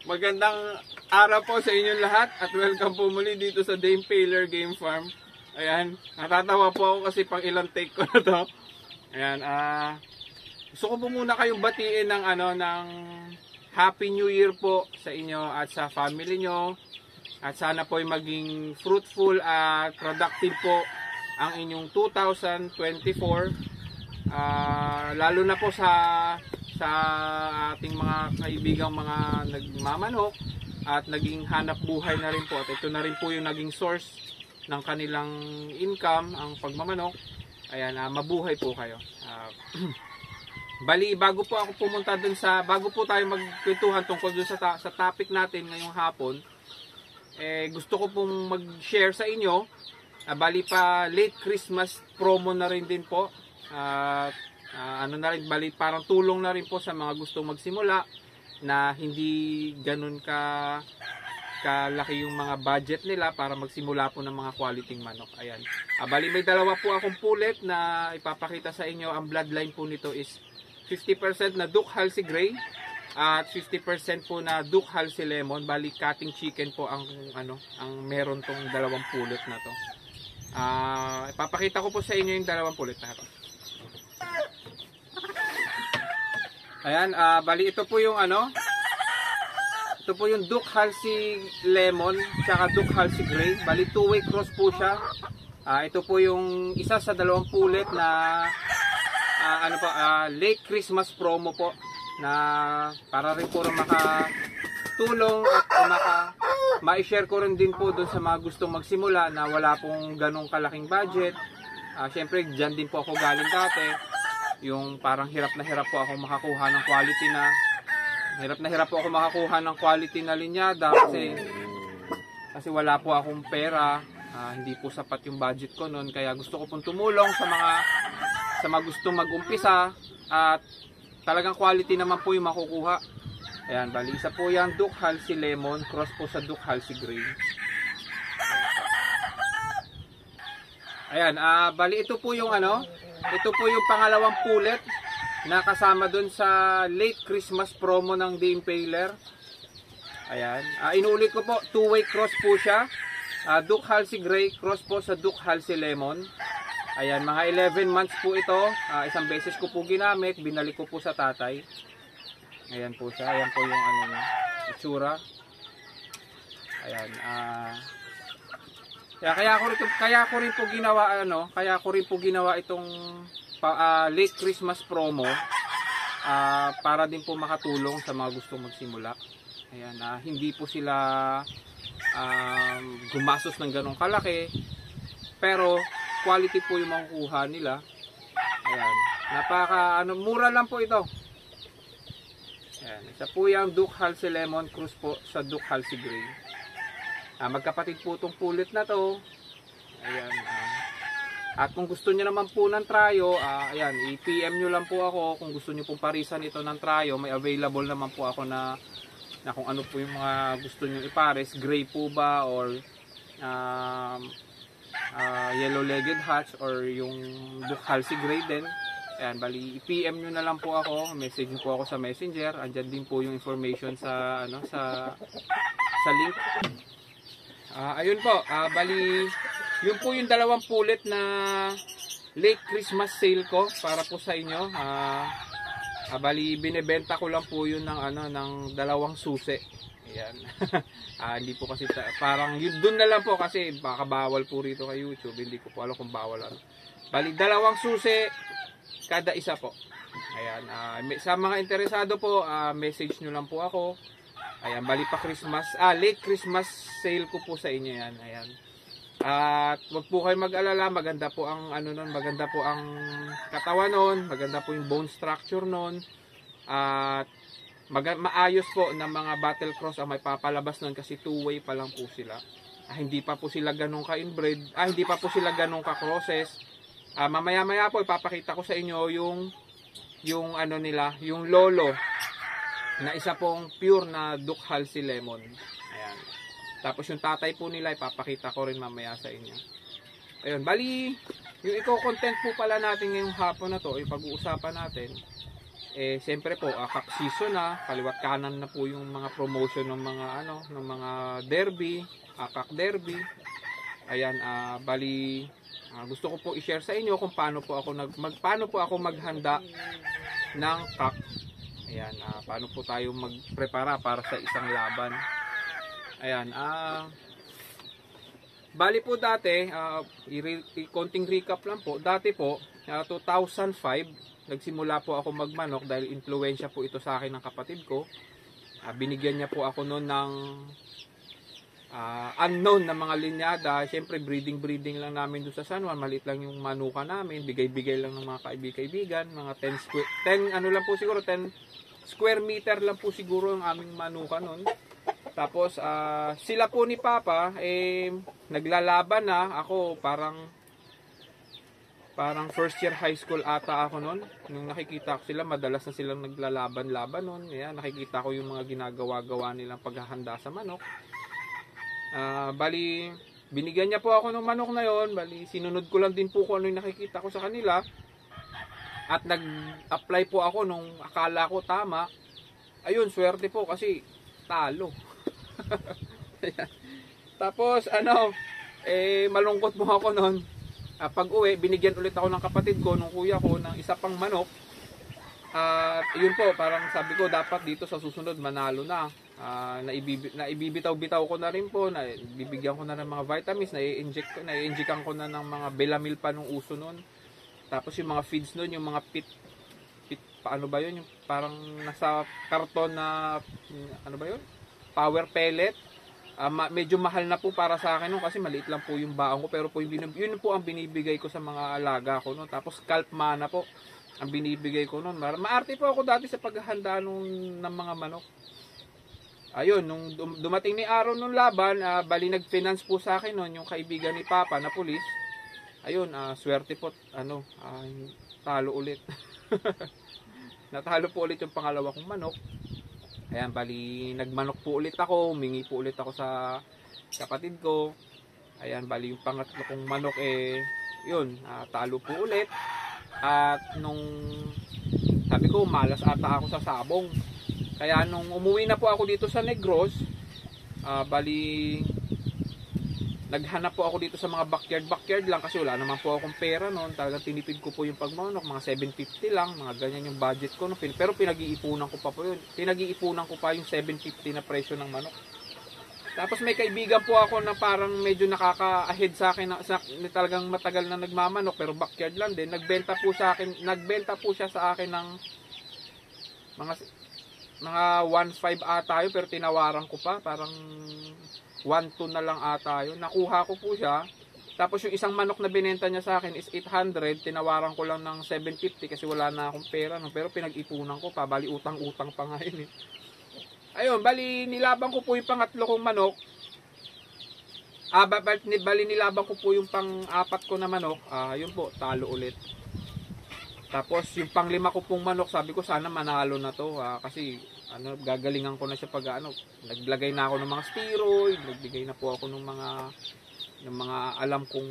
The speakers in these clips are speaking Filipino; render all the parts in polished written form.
Magandang araw po sa inyong lahat at welcome po muli dito sa Dame Paler Game Farm. Ayan, natatawa po ako kasi pang ilang take ko na to. Ayan, gusto ko po muna kayong batiin ng ng Happy New Year po sa inyo at sa family nyo. At sana po ay maging fruitful at productive po ang inyong 2024. Lalo na po sa ating mga kaibigang mga nagmamanok at naging hanap buhay na rin po. At ito na rin po yung naging source ng kanilang income, ang pagmamanok. Ayan, mabuhay po kayo. Bali, bago po ako pumunta dun bago po tayo magkwentuhan tungkol dun sa topic natin ngayong hapon, gusto ko pong mag-share sa inyo. Bali pa, late Christmas promo na rin din po. Bali, parang tulong na rin po sa mga gustong magsimula na hindi ganun kalaki yung mga budget nila para magsimula po ng mga quality manok. Ayan. Bali, may dalawa po akong pulet na ipapakita sa inyo. Ang bloodline po nito is 50% na Duke Halsey Gray at 50% po na Duke Halsey Lemon. Bali, cutting chicken po ang meron tong dalawang pulet na to. Ipapakita ko po sa inyo yung dalawang pulet na to. Ayan, bali ito po yung ito po yung Duke Halsey Lemon tsaka Duke Halsey Gray. Bali, two-way cross po siya. Ito po yung isa sa dalawang pulet na late Christmas promo po na para rin po makatulong at ma-share ko rin din po doon sa mga gustong magsimula na wala pong ganong kalaking budget. Syempre, dyan din po ako galing dati. Yung parang hirap po ako makakuha ng quality na linyada kasi wala po akong pera. Hindi po sapat yung budget ko noon, kaya gusto ko pong tumulong sa mga gustong mag-umpisa at talagang quality naman po yung makukuha. Ayan, bali isa po yung Duke Halsey Lemon cross po sa Duke Halsey Gray. Ayan, bali ito po yung ito po yung pangalawang pulet na kasama dun sa late Christmas promo ng Dame Paler. Ayan, inuulit ko po, two-way cross po siya. Duke Halsey Gray cross po sa Duke Halsey Lemon. Ayan, mga 11 months po ito. Isang beses ko po ginamit, binalik ko po sa tatay. Ayan po siya, ayan po yung itsura. Ayan, kaya ko rin po ginawa itong late Christmas promo para din po makatulong sa mga gustong magsimula. Ayan, hindi po sila gumastos ng ganong kalaki, pero quality po yung makukuha nila. Ayan, mura lang po ito. Ayan, isa po yung Duke Halsey Lemon Cruz po sa Duke Halsey Gray. Magkapatid po itong pulit na to. Ayan, at kung gusto niyo naman po ng tryo, ayan, i-PM nyo lang po ako kung gusto niyo pong parisan ito ng tryo. May available naman po ako na kung ano po yung mga gusto niyo ipares. Gray po ba or yellow-legged hatch or yung Duke Halsey Gray din. Ayan, bali i-PM nyo na lang po ako. Message nyo po ako sa Messenger. Andyan din po yung information sa link. Ayun po, bali yun po yung dalawang pulet na late Christmas sale ko para po sa inyo. Bali binebenta ko lang po yun ng dalawang susi. Ayan. Hindi po kasi parang yun doon na lang po kasi baka bawal po rito kay YouTube. Hindi ko po alam kung bawal Bali dalawang susi kada isa po. Ayan, sa mga interesado po, message nyo lang po ako. Ayan, bali pa Christmas, late Christmas sale ko po sa inyo yan. Ayan. At wag po kayo mag-alala, maganda po ang maganda po ang katawan nun, maganda po yung bone structure nun. At maayos po ng mga battle cross ang may papalabas nun kasi two-way pa lang po sila. Hindi pa po sila ganun ka-inbred, hindi pa po sila ganun ka-crosses. Mamaya-maya po ipapakita ko sa inyo yung nila, yung lolo na isa pong pure na Duke Halsey Lemon. Ayan. Tapos yung tatay po nila ipapakita ko rin mamaya sa inyo. Ayun, bali yung content po pala natin ngayong hapon na to, pag-uusapan natin siyempre po, cock season na, kaliwat kanan na po yung mga promotion ng mga ng mga derby, cock derby. Ayan, bali gusto ko po i-share sa inyo kung paano po ako maghanda ng cock. Ayan, paano po tayo magprepara para sa isang laban. Ayan, bali po dati, konting recap lang po. Dati po, 2005, nagsimula po ako magmanok dahil influensya po ito sa akin ng kapatid ko. Binigyan niya po ako noon ng unknown na mga linyada. Siyempre breeding lang namin doon sa San Juan. Maliit lang yung manuka namin, bigay-bigay lang ng mga kaibigan, mga 10 lang po siguro, 10 square meter lang po siguro ang aming manuka noon. Tapos sila po ni Papa naglalaban na. Ako parang first year high school ata ako noon. Nung nakikita ko sila, madalas na silang naglalaban-laban noon. Ayan, nakikita ko yung mga ginagawa-gawa nilang paghahanda sa manok. Bali, binigyan niya po ako ng manok na yon. Bali, sinunod ko lang din po kung ano yung nakikita ko sa kanila. At nag-apply po ako nung akala ko tama. Ayun, swerte po kasi talo. Tapos, malungkot mo ako noon. Pag uwi, binigyan ulit ako ng kapatid ko, nung kuya ko, ng isa pang manok. Yun po, parang sabi ko, dapat dito sa susunod, manalo na. Naibibitaw-bitaw ko na rin po, bibigyan ko na ng mga vitamins, nai-injectan ko na ng mga Belamil pa nung uso nun. Tapos yung mga feeds nun, yung mga paano ba yun? Yung parang nasa karton na, ano ba yun? Power pellet. Medyo mahal na po para sa akin nun kasi maliit lang po yung baon ko, pero po yun po ang binibigay ko sa mga alaga ko nun. Tapos scalp mana po ang binibigay ko nun. Maarte po ako dati sa paghahanda ng mga manok. Ayun, nung dumating ni araw nung laban, bali nag-finance po sa akin nun yung kaibigan ni Papa na pulis. Ayun, swerte po, talo ulit. Natalo po ulit yung pangalawa kong manok. Ayan, bali nagmanok po ulit ako, humingi po ulit ako sa kapatid ko. Ayan, bali yung pangatlo kong manok yun, talo po ulit. At nung sabi ko, malas ata ako sa sabong. Kaya nung umuwi na po ako dito sa Negros, bali naghanap po ako dito sa mga backyard lang kasi wala naman po akong pera noon. Talagang tinipid ko po yung pagmanok, mga 750 lang, mga ganyan yung budget ko. Pero pinag-iipunan ko pa po yun. Pinag-iipunan ko pa yung 750 na presyo ng manok. Tapos may kaibigan po ako na parang medyo nakaka-ahead sa akin, talagang matagal na nagmamanok pero backyard lang din. Nagbenta po siya sa akin ng mga 1.5 ata yun, pero tinawaran ko pa, parang 1.2 na lang ata yun. Nakuha ko po siya. Tapos yung isang manok na binenta niya sa akin is 800, tinawaran ko lang ng 750 kasi wala na akong pera. Pero pinag-ipunan ko pa, bali utang-utang pa nga yun. Ayun, bali nilaban ko po yung pangatlo kong manok. Bali nilaban ko po yung pang-apat ko na manok. Yun po, talo ulit. Tapos yung panglima ko pong manok, sabi ko sana manalo na to kasi gagalingan ko na siya pag naglagay na ako ng mga steroid, nagbigay na po ako ng mga alam kong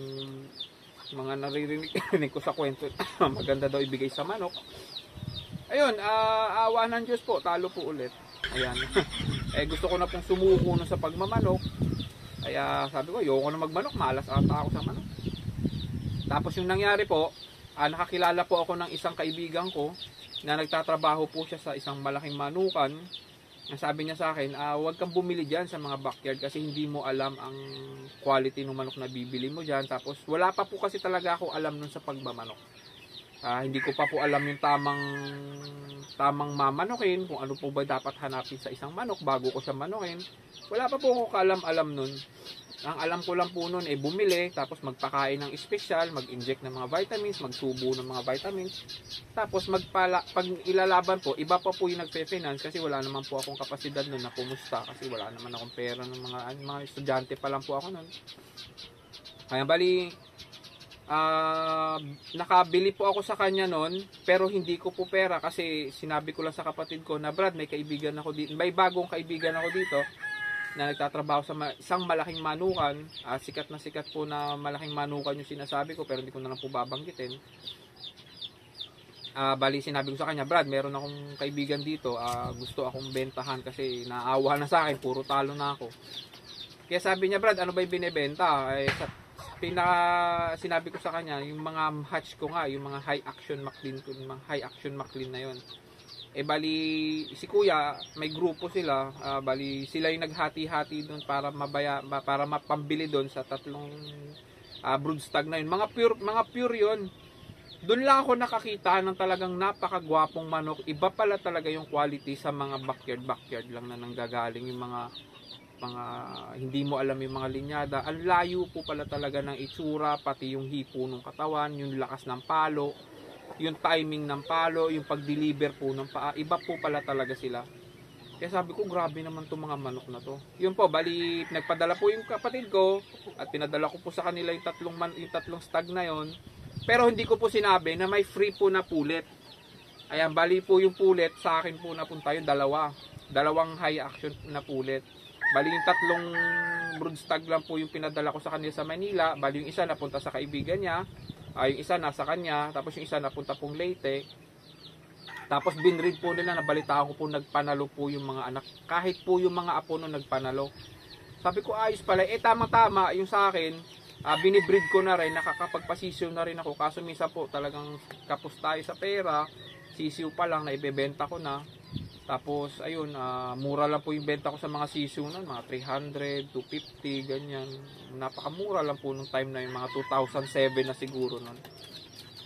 mga naririnig ko sa kwento maganda daw ibigay sa manok. Ayun, awa ng Diyos po, talo po ulit. Ayan. Gusto ko na pong sumuko na sa pagmamanok. Kaya sabi ko, ayoko na magmanok, malas ata ako sa manok. Tapos yung nangyari po, nakakilala po ako ng isang kaibigan ko na nagtatrabaho po siya sa isang malaking manukan. Sabi niya sa akin, huwag kang bumili dyan sa mga backyard kasi hindi mo alam ang quality ng manok na bibili mo dyan. Tapos wala pa po kasi talaga ako alam nun sa pagmamanok. Hindi ko pa po alam yung tamang mamanokin, kung ano po ba dapat hanapin sa isang manok bago ko siya manokin. Wala pa po ako kaalam-alam nun. Ang alam ko lang po nun bumili, tapos magpakain ng espesyal, mag-inject ng mga vitamins, magsubo ng mga vitamins. Tapos pag ilalaban po, iba pa po yung nagpe-finance kasi wala naman po akong kapasidad nun na pumusta kasi wala naman akong pera ng mga estudyante pa lang po ako nun. Kaya bali, nakabili po ako sa kanya nun, pero hindi ko po pera kasi sinabi ko lang sa kapatid ko na Brad, may kaibigan ako dito, may bagong kaibigan ako dito na nagtatrabaho sa isang malaking manukan. Sikat na sikat po na malaking manukan yung sinasabi ko pero hindi ko na lang po babanggitin. Bali sinabi ko sa kanya, Brad, meron akong kaibigan dito, gusto akong bentahan kasi naawa na sa akin, puro talo na ako. Kaya sabi niya, Brad, ano ba yung binebenta? Sinabi ko sa kanya, yung mga hatch ko nga, yung mga high action Maclean, yung mga high action Maclean na yon. Bali si kuya, may grupo sila, bali sila yung naghati-hati doon para para mapambili doon sa tatlong broodstag na yun. Mga pure yon. Doon lang ako nakakita ng talagang napakagwapong manok. Iba pala talaga yung quality sa mga backyard lang na nanggagaling yung mga hindi mo alam yung mga linyada. Ang layo po pala talaga ng itsura, pati yung hipo ng katawan, yung lakas ng palo, yung timing ng palo, yung pag-deliver po ng paa. Iba po pala talaga sila. Kaya sabi ko, grabe naman itong mga manok na to. Yun po, bali, nagpadala po yung kapatid ko at pinadala ko po sa kanila yung tatlong stag na yon. Pero hindi ko po sinabi na may free po na pulet. Ayan, bali po yung pulet, sa akin po napunta yung dalawang high action na pulet. Bali yung tatlong broodstag lang po yung pinadala ko sa kanila sa Manila. Bali yung isa napunta sa kaibigan niya, yung isa nasa kanya, tapos yung isa napunta pong Leyte. Tapos binread po nila, nabalitaan ko po nagpanalo po yung mga anak. Kahit po yung mga apo nung nagpanalo. Sabi ko, ayos pala. Tama-tama yung sa akin. Binibreed ko na rin, nakakapagpasisiw na rin ako. Kaso minsan po talagang kapos tayo sa pera. Sisiw pa lang, naibebenta ko na. Tapos ayun, mura lang po yung benta ko sa mga sisiw na, mga 300, 250, ganyan. Napakamura lang po nung time na yung mga 2007 na siguro nun.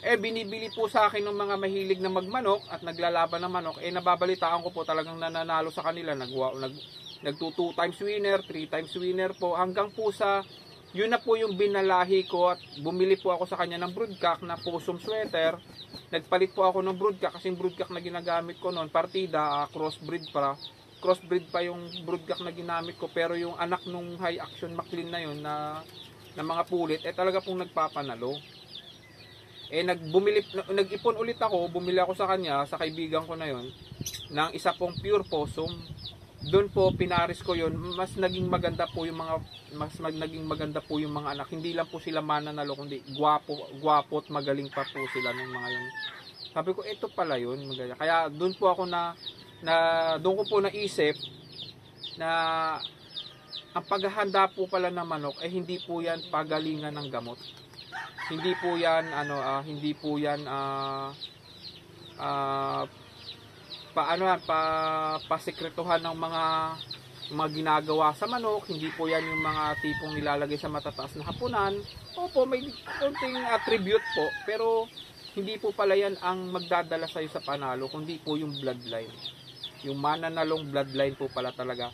Binibili po sa akin ng mga mahilig na magmanok at naglalaban ng manok. Nababalitaan ko po talagang nananalo sa kanila. Nag 2 times winner, 3 times winner po. Hanggang po sa yun na po yung binalahi ko at bumili po ako sa kanya ng broodcock na possum sweater. Nagpalit po ako ng broodcock kasi yung broodcock na ginagamit ko noon, partida, crossbreed pa yung broodcock na ginamit ko. Pero yung anak nung high action Maclean na yun na mga pulit, talaga pong nagpapanalo. Nag-ipon ulit ako, bumili ako sa kanya, sa kaibigan ko na yun, ng isa pong pure possum. Doon po pinaris ko yun, mas naging maganda po yung mga anak. Hindi lang po sila mananalo, kundi gwapo at magaling pa po sila ng mga yun. Sabi ko, ito pala yun, maganda. Kaya doon po ako doon ko po naisip na ang paghahanda po pala ng manok hindi po yan pagalingan ng gamot. Hindi po yan pasekretuhan ng mga ginagawa sa manok. Hindi po yan yung mga tipong nilalagay sa matataas na hapunan. Opo, may konting attribute po, pero hindi po pala yan ang magdadala sa'yo sa panalo, kundi po yung bloodline. Yung mananalong bloodline po pala talaga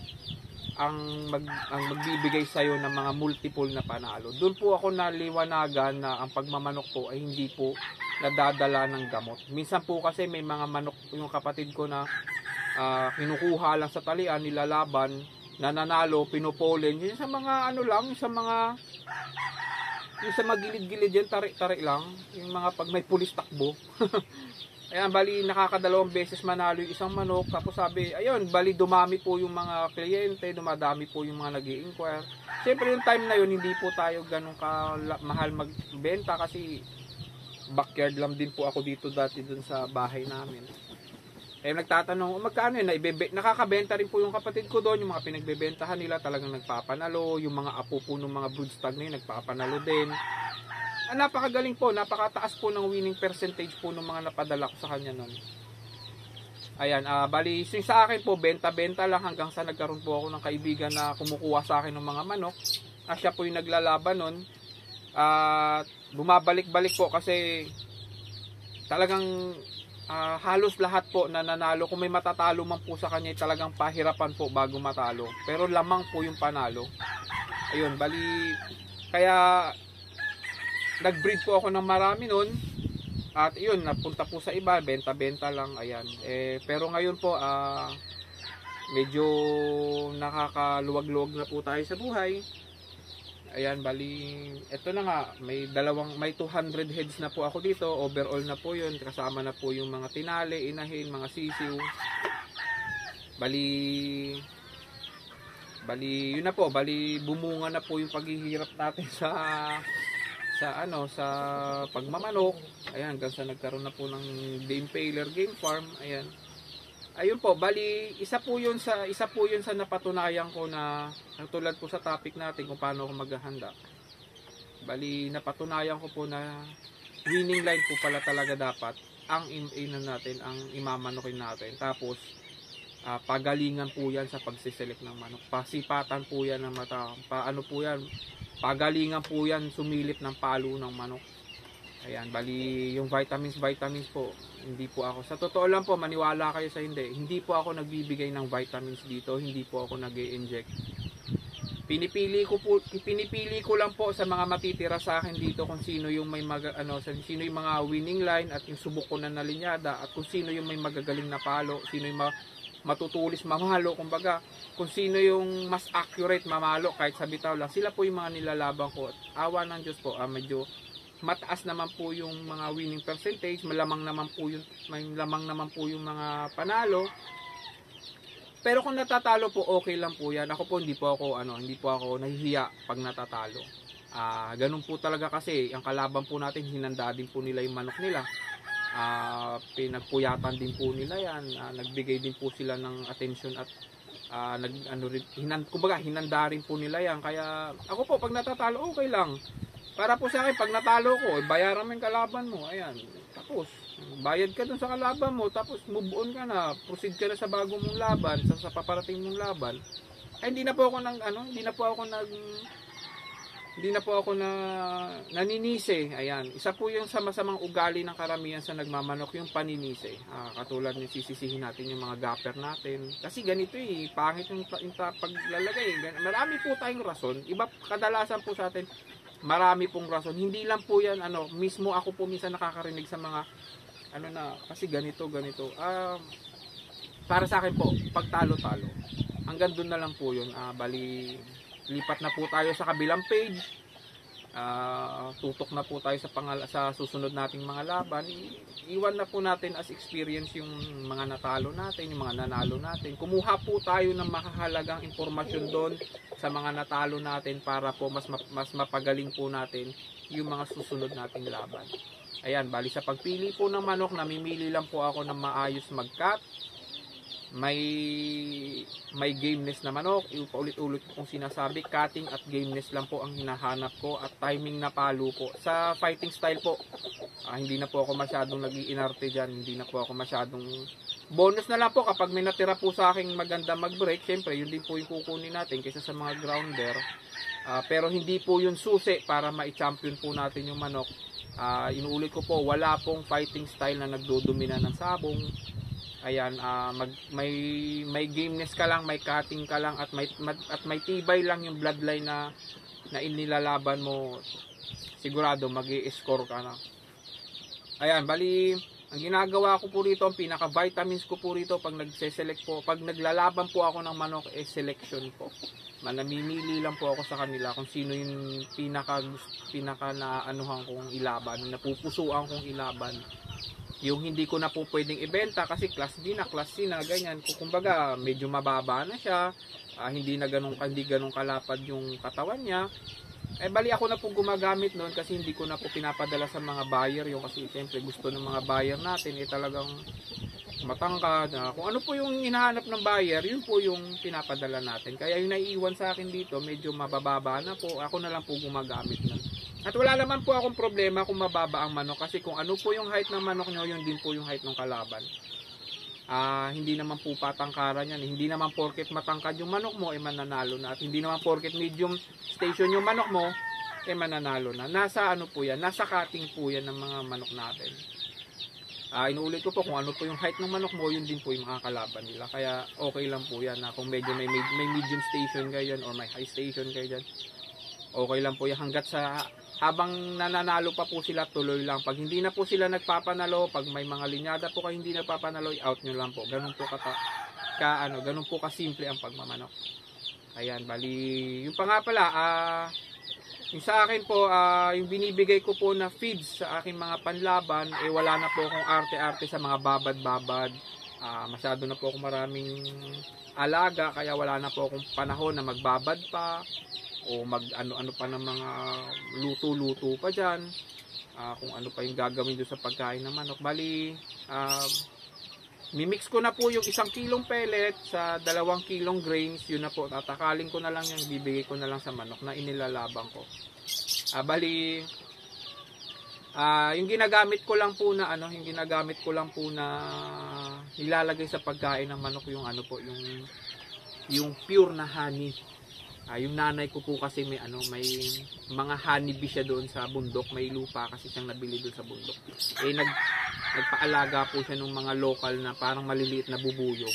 ang magbibigay sa'yo ng mga multiple na panalo. Doon po ako naliwanagan na ang pagmamanok po ay hindi po nadadala ng gamot. Minsan po kasi may mga manok yung kapatid ko na kinukuha lang sa talian, nilalaban, nananalo, pinupolen. Yun sa mga yung sa magilid-gilid yan, tarik-tarik lang. Yung mga pag may pulis takbo. Ayan, bali nakakadalawang beses manalo yung isang manok. Tapos sabi, ayun, bali dumami po yung mga kliyente, dumadami po yung mga nag-i-inquire. Siyempre yung time na yun, hindi po tayo ganun mahal magbenta kasi backyard lang din po ako dito dati dun sa bahay namin. Nagtatanong, magkano yun? Nakakabenta rin po yung kapatid ko doon, yung mga pinagbebentahan nila talagang nagpapanalo, yung mga apo po ng mga broodstag na yun, nagpapanalo din. Napakagaling po, napakataas po ng winning percentage po ng mga napadala ko sa kanya noon. Ayan, bali, sa akin po, benta-benta lang hanggang sa nagkaroon po ako ng kaibigan na kumukuha sa akin ng mga manok. Siya po yung naglalaban noon. Bumabalik-balik po kasi talagang halos lahat po na nanalo. Kung may matatalo man po sa kanya, talagang pahirapan po bago matalo. Pero lamang po yung panalo. Ayun, bali, kaya nag-breed po ako ng marami nun. At yun, napunta po sa iba, benta-benta lang, ayan. Pero ngayon po, medyo nakakaluwag-luwag na po tayo sa buhay. Ayan, bali, eto na nga, may 200 heads na po ako dito, overall na po yun, kasama na po yung mga tinali, inahin, mga sisiw. Bali, yun na po, bumunga na po yung paghihirap natin sa pagmamanok. Ayan, hanggang sa nagkaroon na po ng The Impaler Game Farm. Ayan. Ayun po, bali isa po 'yun sa napatunayan ko na tulad po sa topic natin kung paano ako maghahanda. Bali napatunayan ko po na winning line po pala talaga dapat ang natin, ang imamanokin natin. Tapos pagalingan po 'yan sa pagsiselect ng manok. Pasipatan po 'yan ng mata. Paano po 'yan? Pagalingan po 'yan sumilip ng palo ng manok. Ayan, bali yung vitamins po, hindi po ako, sa totoo lang po, maniwala kayo sa hindi po ako nagbibigay ng vitamins dito, hindi po ako nag-i-inject. Pinipili ko lang po sa mga matitira sa akin dito kung sino yung may sino yung mga winning line at yung subok ko na linyada, at kung sino yung may magagaling na palo, sino yung matutulis mamalo, kumbaga kung sino yung mas accurate mamalo kahit sa bitaw lang, sila po yung mga nilalaban ko. At awa ng Diyos po, medyo mataas naman po yung mga winning percentage, malamang naman po yung mga panalo. Pero kung natatalo po, okay lang po 'yan. Ako po hindi po ako nahihiya pag natatalo. Ganun po talaga kasi ang kalaban po natin, hinanda din po nila yung manok nila. Pinagpuyatan din po nila 'yan. Nagbigay din po sila ng attention at hinanda rin po nila 'yan. Kaya ako po pag natatalo, okay lang. Para po sa akin, pag natalo ko, bayaran mo yung kalaban mo. Ayan, tapos bayad ka dun sa kalaban mo, tapos move on ka na, proceed ka na sa bago mong laban, sa paparating mong laban. Ay, hindi na po ako naninisi. Ayan, isa po yung sa masamang ugali ng karamihan sa nagmamanok, yung paninisi. Katulad ng sisisihin natin yung mga gapper natin. Kasi ganito pangit yung paglalagay. Marami po tayong rason. Iba kadalasan po sa atin, marami pong rason. Hindi lang po yan, mismo ako po minsan nakakarinig sa mga, kasi ganito. Para sa akin po, pag talo-talo, hanggang doon na lang po yun. Bali, lipat na po tayo sa kabilang page. Tutok na po tayo sa susunod nating mga laban. Iwan na po natin as experience yung mga natalo natin, yung mga nanalo natin. Kumuha po tayo ng makahalagang impormasyon doon sa mga natalo natin para po mas mapagaling po natin yung mga susunod nating laban. Ayan, bali sa pagpili po ng manok, namimili lang po ako ng maayos mag-cut. May gameness na manok. Paulit-ulit ko kung sinasabi, cutting at gameness lang po ang hinahanap ko, at timing na palo po. Sa fighting style po, hindi na po ako masyadong nag-iinarte dyan, hindi na po ako masyadong, bonus na lang po kapag may natira po sa aking maganda mag-break. Syempre yun din po yung kukunin natin kaysa sa mga grounder, pero hindi po yun susi para ma-champion po natin yung manok. Inuulit ko po, wala pong fighting style na nagdodomina ng sabong. Ayan, may gameness ka lang, may cutting ka lang, at may tibay lang yung bloodline na inilalaban mo, sigurado mag-i-score ka na. Ayan, bali, ang ginagawa ko po rito, ang pinaka-vitamins ko po rito pag nagse-select po, pag naglalaban po ako ng manok, selection po. Namimili lang po ako sa kanila kung sino yung pinaka naanuhan kong ilaban, napupusuan kong ilaban. Yung hindi ko na po pwedeng ibenta kasi class D na, ganyan. Kumbaga, medyo mababa na siya, hindi ganun kalapad yung katawan niya. Bali ako na po gumagamit noon kasi hindi ko na po pinapadala sa mga buyer yung, kasi siyempre gusto ng mga buyer natin talagang matangkad. Kung ano po yung hinahanap ng buyer, yun po yung pinapadala natin. Kaya yung naiiwan sa akin dito, medyo mabababa na po. Ako na lang po gumagamit nun. At wala naman po akong problema kung mababa ang manok, kasi kung ano po yung height ng manok nyo, yun din po yung height ng kalaban. Hindi naman po patangkaran yan. Hindi naman porket matangkad yung manok mo, mananalo na. At hindi naman porket medium station yung manok mo, mananalo na. Nasa ano po yan, nasa cutting po yan ng mga manok natin. Inuulit ko po, kung ano po yung height ng manok mo, yun din po yung mga kalaban nila. Kaya okay lang po yan. Kung medyo may medium station kayo dyan or may high station kayo dyan, okay lang po yan. Hanggat sa habang nananalo pa po sila, tuloy lang. Pag hindi na po sila nagpapanalo, pag may mga linyada po kayo hindi nagpapanalo, out nyo lang po. Ganun po ganun po kasimple ang pagmamanok. Ayan, bali, yung pa nga pala, yung sa akin po, yung binibigay ko po na feeds sa aking mga panlaban, wala na po akong arte-arte sa mga babad-babad. Masyado na po akong maraming alaga, kaya wala na po akong panahon na magbabad pa. o mag ano-ano pa ng mga luto-luto pa dyan, kung ano pa yung gagawin doon sa pagkain ng manok. Bali, mimix ko na po yung 1 kilong pellet sa 2 kilong grains. Yun na po, tatakalin ko na lang yung bibigay ko na lang sa manok na inilalabang ko. Bali, yung ginagamit ko lang po na nilalagay sa pagkain ng manok yung ano po, yung pure na honey. Yung nanay ko po kasi may mga honeybee siya doon sa bundok, may lupa kasi siyang nabili doon sa bundok. Nagpaalaga po siya ng mga local na parang maliliit na bubuyog.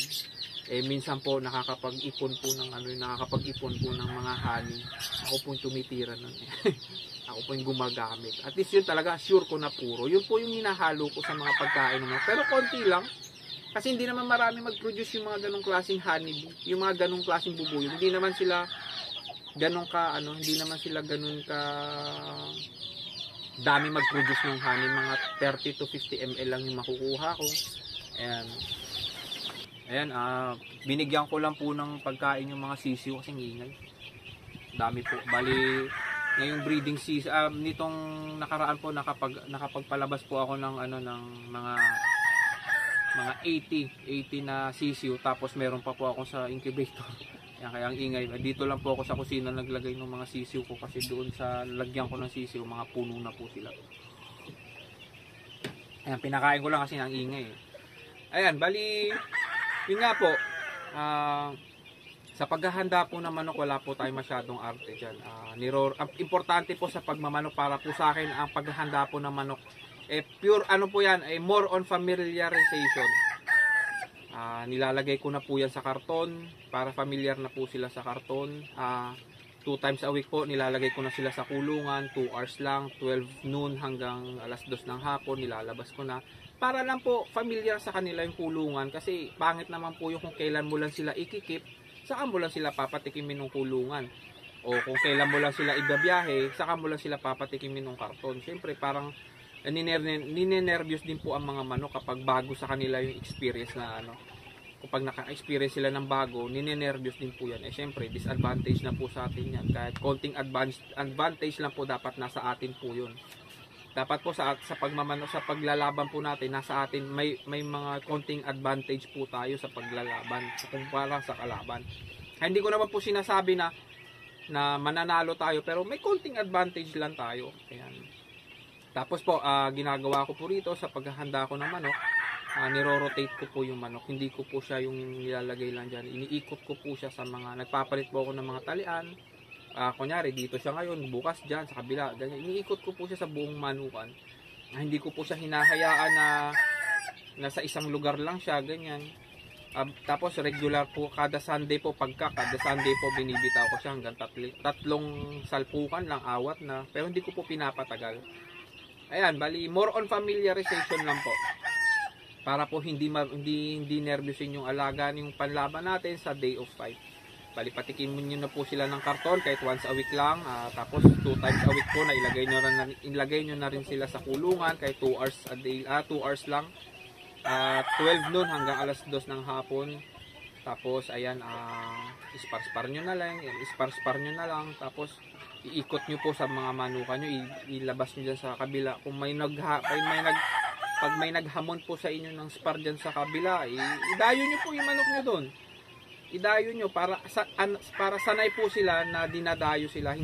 Minsan po nakakapag-ipon po ng mga honey. Ako po yung tumitira nun. Ako po yung gumagamit. At least yun talaga, sure ko na puro. Yun po yung hinahalo ko sa mga pagkain naman. Pero konti lang. Kasi hindi naman marami mag-produce yung mga ganong klaseng honeybee. Yung mga ganong klaseng bubuyog. Hindi naman sila ganun ka dami mag-produce ng honey. Mga 30 to 50 ml lang yung makukuha ko. Ayan, binigyan ko lang po ng pagkain yung mga sisiw kasi ingay. Dami po. Bali, ngayong breeding season, nitong nakaraan po nakapagpalabas po ako ng mga 80 na sisiw, tapos meron pa po ako sa incubator. Kaya ang ingay. Dito lang po ako sa kusina naglagay ng mga sisiw ko kasi doon sa lagyan ko ng sisiw, mga puno na po sila. Ayan, pinakain ko lang kasi ang ingay. Ayan, bali, yun nga po, sa paghahanda po ng manok, wala po tayong masyadong arte dyan. Importante po sa pagmamanok para po sa akin, ang paghahanda po ng manok, pure po yan, more on familiarization. Nilalagay ko na po yan sa karton para familiar na po sila sa karton. 2 times a week po nilalagay ko na sila sa kulungan, 2 hours lang, 12 noon hanggang alas 2 ng hapon nilalabas ko na para lang po familiar sa kanila yung kulungan. Kasi pangit naman po yung kung kailan mo lang sila ikikip, saka mo lang sila papatikimin ng kulungan, o kung kailan mo lang sila igabiyahe, saka mo lang sila papatikimin ng karton. Siyempre parang ninenervyos din po ang mga manok kapag bago sa kanila yung experience na kapag naka-experience sila ng bago, ninenervyos din po yan. Siyempre disadvantage na po sa atin yan. Kahit konting advantage lang po dapat nasa atin po yun. Dapat po sa pagmamanok, sa paglalaban po natin, nasa atin may mga konting advantage po tayo sa paglalaban kumpara sa kalaban. Hindi ko naman po sinasabi na mananalo tayo, pero may konting advantage lang tayo. Ayan. Tapos po, ginagawa ko po rito sa paghahanda ko ng manok, niro-rotate ko po yung manok. Hindi ko po siya yung nilalagay lang dyan. Iniikot ko po siya sa nagpapalit po ako ng mga talian. Kunyari, dito siya ngayon, bukas dyan, sa kabila. Ganyan. Iniikot ko po siya sa buong manukan. Hindi ko po siya hinahayaan na nasa isang lugar lang siya, ganyan. Tapos regular po, kada Sunday po binibitaw ko siya hanggang tatlong salpukan lang, awat na. Pero hindi ko po pinapatagal. Ayan, bali more on familiarization lang po. Para po hindi nervyusin yung alaga yung panlaban natin sa day of fight. Bali patikimin niyo na po sila ng karton kahit once a week lang. Tapos 2 times a week po na ilagay niyo na rin sila sa kulungan kahit 2 hours a day, 2 hours lang. 12 noon hanggang alas 2 ng hapon. Tapos ayan, ispar-spar nyo na lang, tapos iikot nyo po sa mga manukan nyo, ilabas nyo dyan sa kabila. Kung pag may naghamon po sa inyo ng spar dyan sa kabila, idayo nyo po yung manok nyo doon. Idayo nyo para sanay po sila na dinadayo sila,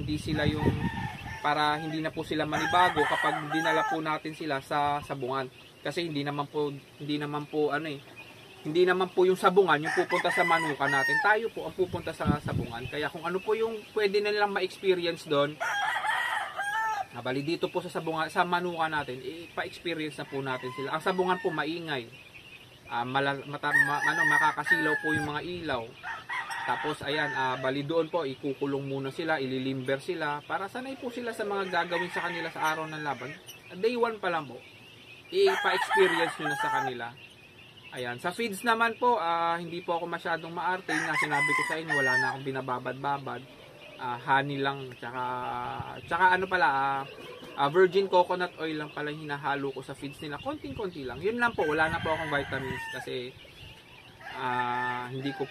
para hindi na po sila manibago kapag dinala po natin sila sa sabungan. Kasi hindi naman po yung sabungan yung pupunta sa manukan natin. Tayo po ang pupunta sa sabungan. Kaya kung ano po yung pwede na nilang ma-experience doon, bali dito po sa sabungan, sa manukan natin, pa-experience na po natin sila. Ang sabungan po maingay. Makakasilaw po yung mga ilaw. Tapos ayan, bali doon po ikukulong muna sila, ililimber sila para sanay po sila sa mga gagawin sa kanila sa araw ng laban. Day 1 pa lang po, ipa-experience nyo na sa kanila. Ayan, sa feeds naman po, hindi po ako masyadong maarte. Yung sinabi ko sa inyo, wala na akong binababad-babad. Honey lang, tsaka virgin coconut oil lang pala hinahalo ko sa feeds nila. Konting-konti lang. Yun lang po, wala na po akong vitamins kasi hindi ko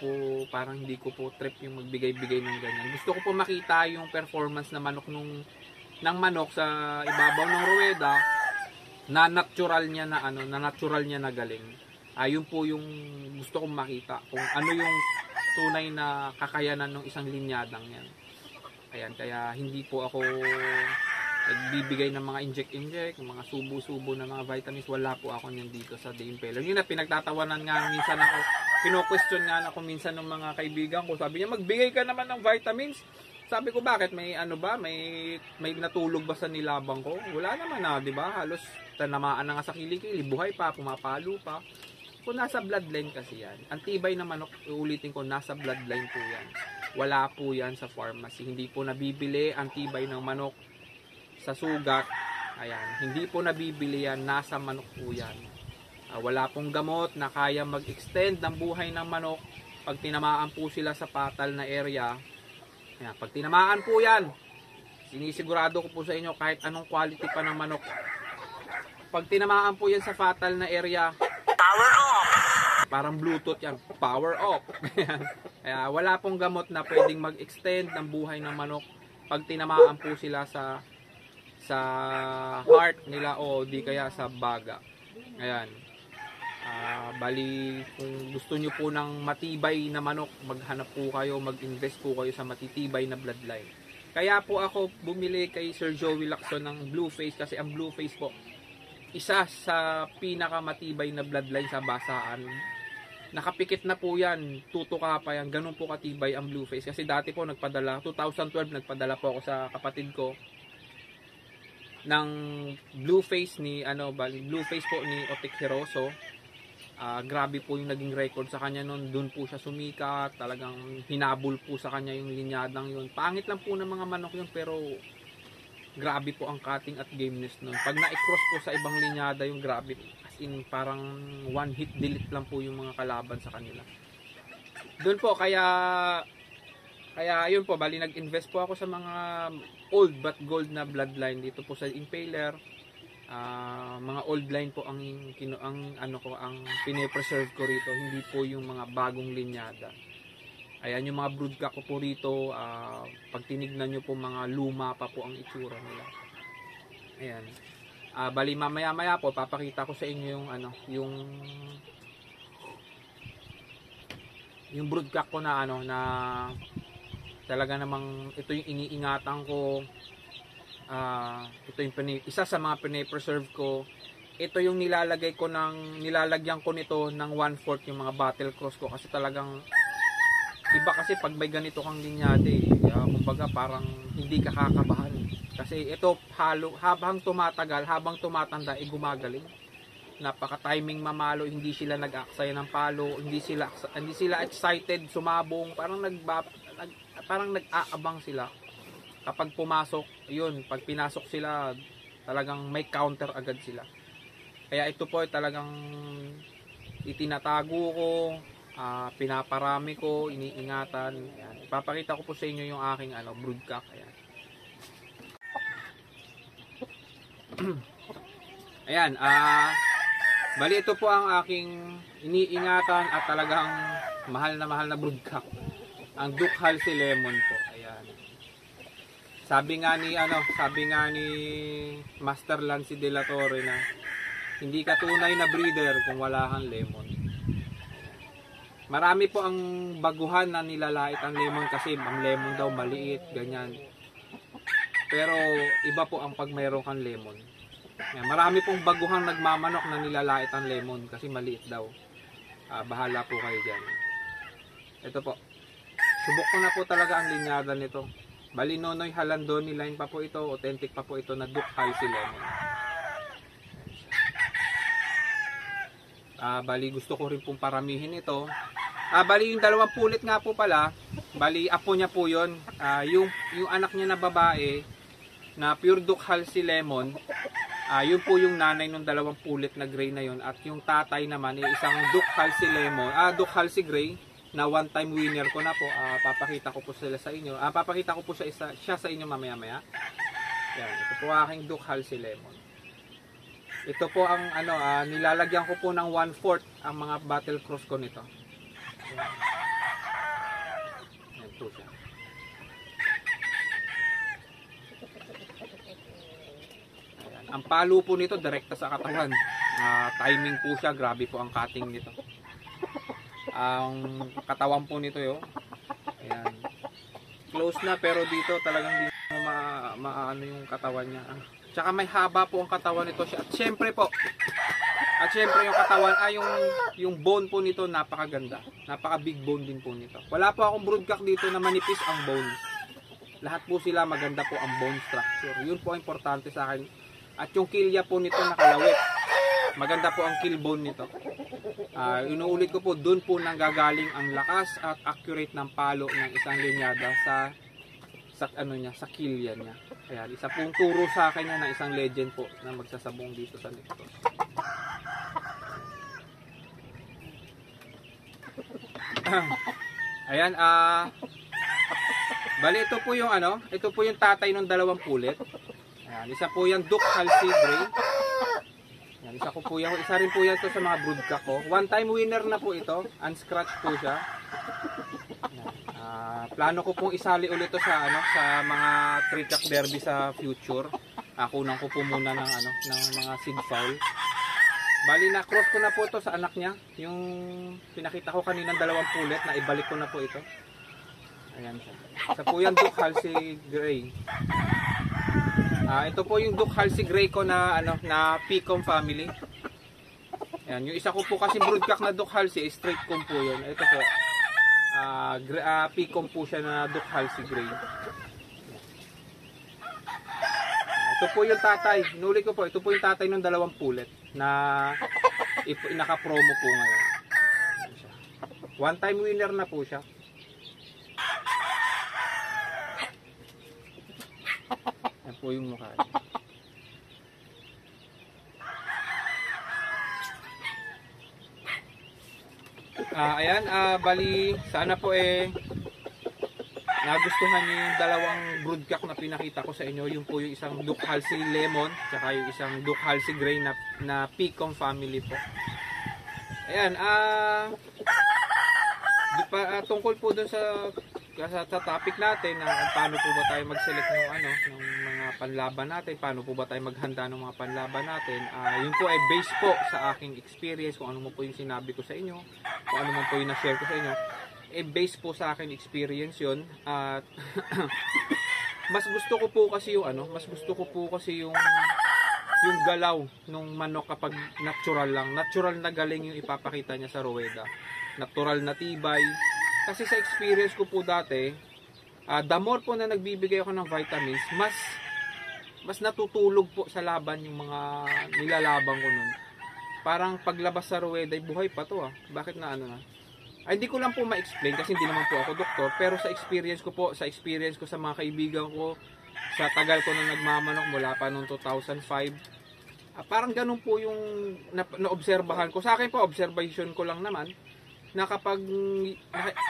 po trip yung magbigay-bigay ng ganyan. Gusto ko po makita yung performance ng manok sa ibabaw ng ruweda na natural niya na galing. Yun po yung gusto kong makita, kung ano yung tunay na kakayanan ng isang linyadang yan. Ayan, kaya hindi po ako nagbibigay ng mga inject, mga subo-subo na mga vitamins. Wala po ako niyan dito sa The Impaler. Yun na, pinagtatawanan nga minsan ako, kino-question nga ako minsan ng mga kaibigan ko. Sabi niya, magbigay ka naman ng vitamins. Sabi ko, bakit? May may natulog ba sa nilabang ko? Wala naman na, di ba? Halos tanamaan na nga sa kilikili, buhay pa, pumapalo pa. Kung nasa bloodline kasi yan. Ang tibay na manok, uulitin ko, nasa bloodline po yan. Wala po yan sa pharmacy. Hindi po nabibili ang tibay ng manok sa sugat. Ayan, hindi po nabibili yan, nasa manok po yan. Wala pong gamot na kaya mag-extend ng buhay ng manok pag tinamaan po sila sa fatal na area. Ayan, pag tinamaan po yan, sinisigurado ko po sa inyo kahit anong quality pa ng manok, pag tinamaan po yan sa fatal na area, power off. Parang Bluetooth yan, power off. Kaya wala pong gamot na pwedeng mag-extend ng buhay ng manok pag tinamaan po sila sa heart nila o di kaya sa baga. Ayan. Bali, kung gusto nyo po ng matibay na manok, maghanap po kayo, mag-invest po kayo sa matitibay na bloodline. Kaya po ako bumili kay Sir Joey Lacson ng Blue Face, kasi ang Blue Face po, isa sa pinakamatibay na bloodline sa basaan. Nakapikit na po yan, tutuka pa yan, ganun po katibay ang Blue Face. Kasi dati po 2012 nagpadala po ako sa kapatid ko ng Blue Face Blue Face po ni Otik Hiroso. Grabe po yung naging record sa kanya noon. Doon po siya sumikat, talagang hinabol po sa kanya yung linyadang yun. Pangit lang po ng mga manok yun, pero grabe po ang cutting at gameness noon. Pag na-cross po sa ibang linyada yung grabe, as in parang one hit delete lang po yung mga kalaban sa kanila. Doon po kaya yun po, bali nag-invest po ako sa mga old but gold na bloodline dito po sa Impaler. Mga old line po ang pine-preserve ko rito, hindi po yung mga bagong linyada. Ayan yung mga broodcock ko po rito, pag tinignan nyo po mga luma pa po ang itsura nila. Ayan. Bali mamaya-maya po papakita ko sa inyo yung broodcock ko na talaga namang ito yung iniingatan ko. Ito yung isa sa mga pine-preserve ko. Ito yung nilalagyan ko nito ng 1/4 yung mga battle cross ko, kasi talagang iba kasi pag may ganito kang linyade, kumbaga parang hindi ka kakabahan. Kasi ito habang tumatagal, habang tumatanda, gumagaling. Napaka-timing mamalo, hindi sila nag-aksaya ng palo, hindi sila excited sumabong, parang nag-aabang sila. Kapag pumasok, pag pinasok sila, talagang may counter agad sila. Kaya ito po talagang itinatago ko, pinaparami ko, iniingatan. Ayan. Ipapakita ko po sa inyo yung aking broodcock. Ayan. Ayan, bali ito po ang aking iniingatan at talagang mahal na broodcock. Ang Duke Halsey Lemon po. Ayan. Sabi nga ni Master Lancy De La Torre na hindi ka tunay na breeder kung wala kang lemon. Marami po ang baguhan na nilalait ang lemon kasi ang lemon daw maliit, ganyan. Pero iba po ang pag mayroon kang lemon. Marami pong baguhang nagmamanok na nilalait ang lemon kasi maliit daw. Bahala po kayo dyan. Ito po. Subok ko na po talaga ang linyada nito. Bali Nonoy Halandoni line pa po ito. Authentic pa po ito na Duke Halsey Lemon. Bali gusto ko rin pong paramihin ito. Bali yung dalawang pulit nga po pala. Bali apo niya po yun. Yung anak niya na babae na pure Duke Halsey Lemon. Yun po yung nanay ng dalawang pulit na gray na yun. At yung tatay naman ay isang Duke Halsey Lemon. Duke Halsey Gray na one-time winner ko na po. Papakita ko po sila sa inyo. Papakita ko po siya sa inyo mamaya-maya. Yan, ito po aking Duke Halsey Lemon. Ito po ang nilalagyan ko po ng 1/4 ang mga battle cross ko nito. Ayan po siya. Ayan. Ang palo po nito direkta sa katawan. Timing po siya, grabe po ang cutting nito. Ang katawan po nito yo. Ayan. Close na pero dito talagang hindi maano yung katawan niya. Tsaka may haba po ang katawan nito siya. At syempre yung katawan yung bone po nito napakaganda. Napaka big bone din po nito. Wala po akong broodcock dito na manipis ang bone. Lahat po sila maganda po ang bone structure. Yun po ang importante sa akin. At yung kilya po nito nakalawit. Maganda po ang kill bone nito. Inuulit ko po, doon po nanggagaling ang lakas at accurate ng palo ng isang linyada sa kilya niya. Ayan, isa pong turo sa akin yan ng isang legend po na magsasabong dito sa likod. Ayan, bali ito po yung tatay ng dalawang pulet. Ayan, isa po yung Duke Halsey Gray. Ayan, isa rin po yan to sa mga broodcock ko. One time winner na po ito, unscratched po siya. Plano ko pong isali ulit to sa mga 3-cock derby sa future. Kunan ko po muna ng mga seed fowl. Bali na cross ko na po to sa anak niya. Yung pinakita ko kanina dalawang pulet na ibalik ko na po ito. Ayan siya. Isa po yung Duke Halsey Gray. Ito po yung Duke Halsey Gray ko na Pecom family. Ayan, yung isa ko po kasi broodcock na Duke Halsey, straight comb po yun. Ito po. Pecom po siya na Duke Halsey Gray. Ito po yung tatay. Inulit ko po, ito po yung tatay ng dalawang pulet na naka-promo po ngayon. One time winner na po siya. Yan po yung mukha. Ayan, bali sana po nagustuhan niyo yung dalawang broodcock na pinakita ko sa inyo. Yung po yung isang Duke Halsey Lemon tsaka yung isang Duke Halsey Gray na Pecom family po. Ayan, tungkol po dun sa topic natin na paano po ba tayo mag-select ng mga panlaban natin, paano po ba tayo maghanda ng mga panlaban natin. Yun po ay based po sa aking experience, kung ano mo po yung sinabi ko sa inyo, kung ano man po yung na-share ko sa inyo. Based po sa akin experience yun. At mas gusto ko po kasi yung galaw ng manok kapag natural lang. Natural na galing yung ipapakita niya sa ruweda. Natural na tibay. Kasi sa experience ko po dati, the more po na nagbibigay ako ng vitamins, mas natutulog po sa laban yung mga nilalaban ko nun. Parang paglabas sa ruweda, buhay pa to Bakit na hindi ko lang po ma-explain kasi hindi naman po ako doktor, pero sa experience ko sa mga kaibigan ko, sa tagal ko na nagmamanok mula pa noong 2005, parang ganun po yung naobserbahan ko. Sa akin po, observation ko lang naman, na kapag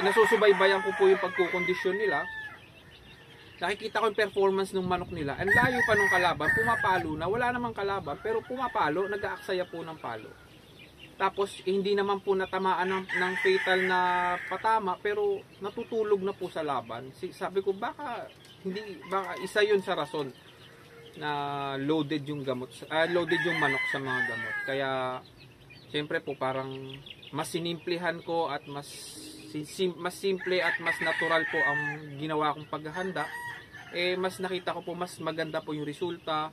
nasusubaybayan ko po yung pagkukondisyon nila, nakikita ko yung performance ng manok nila. Ang layo pa nung kalaban, pumapalo na, wala namang kalaban, pero pumapalo, nag-aaksaya po ng palo. Tapos hindi naman po natamaan ng fatal na patama, pero natutulog na po sa laban. Sabi ko baka isa yun sa rason na loaded yung manok sa mga gamot. Kaya siyempre po parang mas sinimplihan ko at mas simple at mas natural po ang ginawa kong paghahanda. Mas nakita ko po mas maganda po yung resulta.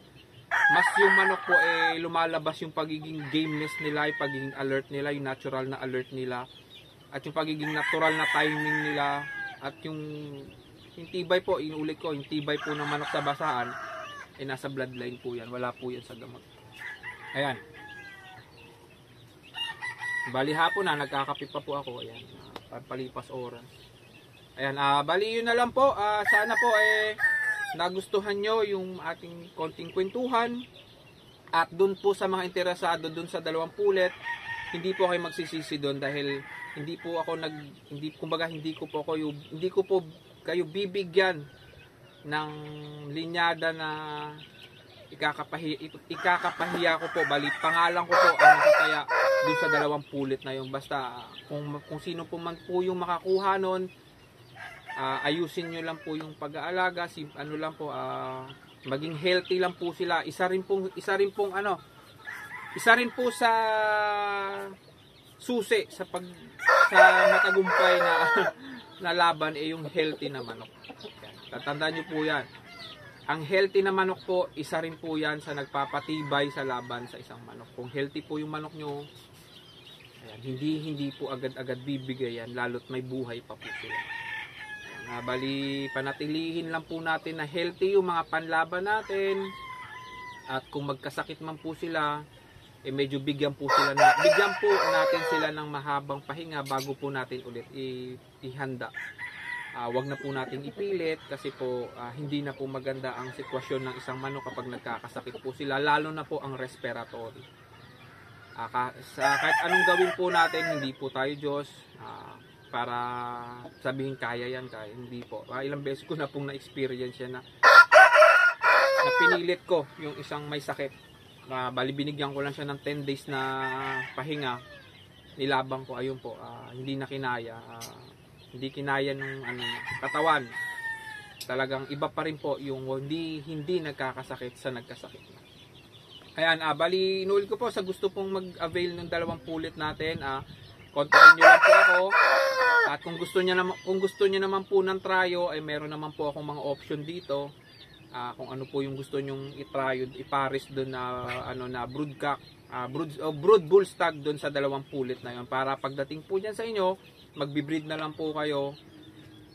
Mas yung manok po lumalabas yung pagiging gameness nila, yung pagiging alert nila, yung natural na alert nila, at yung pagiging natural na timing nila, at yung tibay po, inuulit ko, yung tibay po ng manok sa basaan, nasa bloodline po yan, wala po yan sa gamot. Ayan. Bali hapon nagkakape pa po ako, ayan, palipas oras. Ayan, bali yun na lang po, sana po nagustuhan nyo yung ating konting kwentuhan, at dun po sa mga interesado dun sa dalawang pulet, hindi po kayo magsisisi doon dahil hindi ko po kayo bibigyan ng linyada na ikakapahiya ko po, bali pangalan ko po ang nakataya dun sa dalawang pulit na yun. Basta kung sino po man po yung makakuha nun, ayusin nyo lang po yung pag-aalaga, ano lang po, maging healthy lang po sila. Isa rin po sa susi sa matagumpay na na laban yung healthy na manok. Tatandaan nyo po yan. Ang healthy na manok po, isa rin po yan sa nagpapatibay sa laban sa isang manok. Kung healthy po yung manok nyo, ayan, hindi po agad-agad bibigay yan, lalo't may buhay pa po sila. Bali, panatilihin lang po natin na healthy yung mga panlaban natin. At kung magkasakit man po sila, medyo bigyan po natin sila ng mahabang pahinga bago po natin ulit ihanda. Wag na po natin ipilit kasi po hindi na po maganda ang sitwasyon ng isang manok kapag nagkakasakit po sila, lalo na po ang respiratory. Kahit anong gawin po natin, hindi po tayo Diyos para sabihin kaya yan, hindi po. Ilang beses ko na pong na-experience yan na pinilit ko yung isang may sakit. Bali binigyan ko lang siya ng 10 days na pahinga, nilabang ko, ayun po, hindi na kinaya, hindi kinaya ng katawan. Talagang iba pa rin po yung hindi nagkakasakit sa nagkasakit na. Ayan, bali inulit ko po sa gusto pong mag-avail ng dalawang pulit natin, kontakin nyo lang po ako. At kung gusto niyo naman po ng tryo, ay meron naman po akong mga option dito. Kung ano po yung gusto nyong i-try, ipares doon na broodcock, brood bull stag doon sa dalawang pulit na yun, para pagdating po diyan sa inyo, magbi-breed na lang po kayo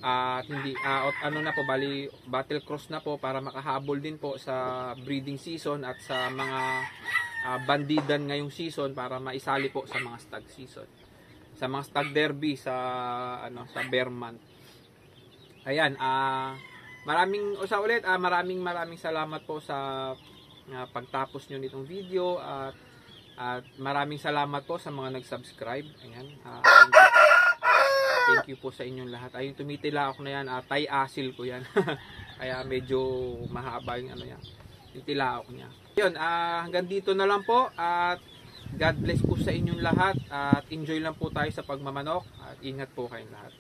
at hindi na po, bali battle cross na po para makahabol din po sa breeding season at sa mga bandidan ngayong season, para maisali po sa mga stag season, sa mga stag derby sa bear month. Ayan, maraming salamat po sa pagtapos nyo nitong video, at maraming salamat po sa mga nag-subscribe. Ayan, thank you po sa inyong lahat. Ayun, tumitila ako na yan, Thai asil ko yan. Kaya medyo mahaba yung yan, tumitila ako niya. Ayun, hanggang dito na lang po, at God bless po sa inyong lahat, at enjoy lang po tayo sa pagmamanok, at ingat po kayong lahat.